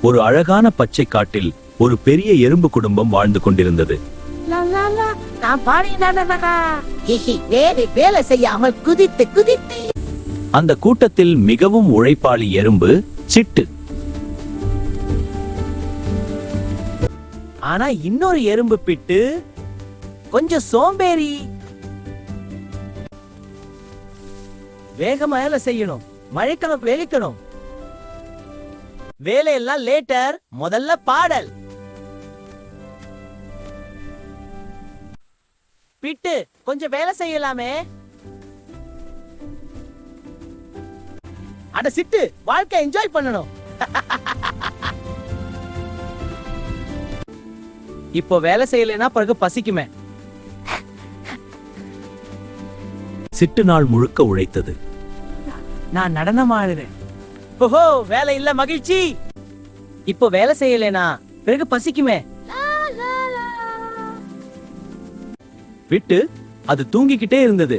ஒரு அழகான பச்சை காட்டில் ஒரு பெரிய எறும்பு குடும்பம் வாழ்ந்து கொண்டிருந்தது. வேலை செய்யாமல் குதித்து குதித்து. அந்த கூட்டத்தில் மிகவும் உழைப்பாளி எறும்பு சிட்டு. ஆனா இன்னொரு எறும்பு பிட்டு கொஞ்சம் சோம்பேறி. வேகமா வேலை செய்யணும், மழைக்காலம் வெளிக்கணும். வேலையெல்லாம் லேட்டர், முதல்ல பாடல். பிட்டு கொஞ்சம் வேலை செய்யலாமே. அட சிட்டு, வாழ்க்கை என்ஜாய் பண்ணணும். இப்போ வேலை செய்யலைன்னா பிறகு பசிக்குமே. சிட்டு நாள் முழுக்க உழைத்தது. நான் நடனம் ஆடுறேன். ஓஹோ, வேலை இல்ல மகிழ்ச்சி. இப்போ வேலை செய்யலைனா பிறகு பசிக்குமே. விட்டு அது தூங்கிக்கிட்டே இருந்தது.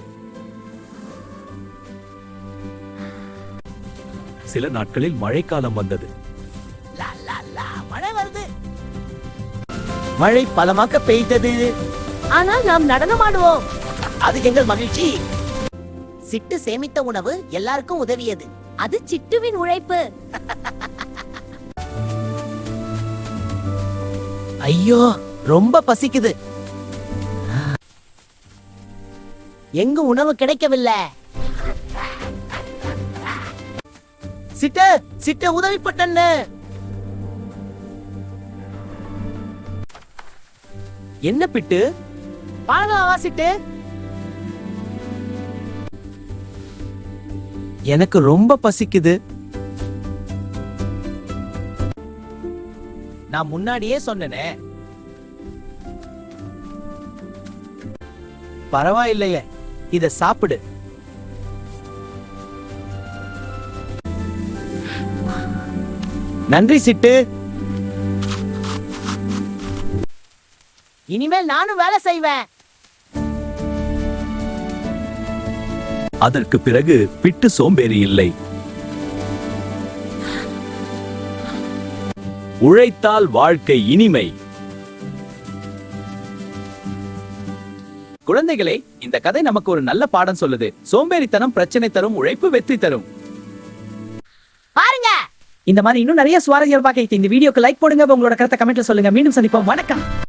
சில நாட்களில் மழைக்காலம் வந்தது. மழை வருது. மழை பலமாக பெய்தது. ஆனால் நாம் நடனம் ஆடுவோம். அது எங்கள் மகிழ்ச்சி. சிட்டு சேமித்த உணவு எல்லாருக்கும் உதவியது. அது சிட்டுவின் உழைப்பு. ஐயோ, ரொம்ப பசிக்குது. எங்க உணவு கிடைக்கவில்லை. சிட்டு சிட்டு உதவி பட்டன்னு. என்ன பிட்டு? பாடலாவா சிட்டு? எனக்கு ரொம்ப பசிக்குது. நான் முன்னாடியே சொன்னேனே. பரவாயில்லையே, இத சாப்பிடு. நன்றி சிட்டு. இனிமேல் நானும் வேலை செய்வேன். அதற்கு பிறகு பிட்டு சோம்பேறி இல்லை. உழைத்தால் வாழ்க்கை இனிமை. குழந்தைகளே, இந்த கதை நமக்கு ஒரு நல்ல பாடம் சொல்லுது. சோம்பேறித்தனம் பிரச்சனை தரும், உழைப்பு வெற்றி தரும். பாருங்க, இந்த மாதிரி இன்னும் நிறைய சுவாரஸ்யம் பார்க்க இந்த வீடியோக்கு லைக் போடுங்க. உங்களோட கருத்தை கமெண்ட்ல சொல்லுங்க. மீண்டும் சந்திப்போம். வணக்கம்.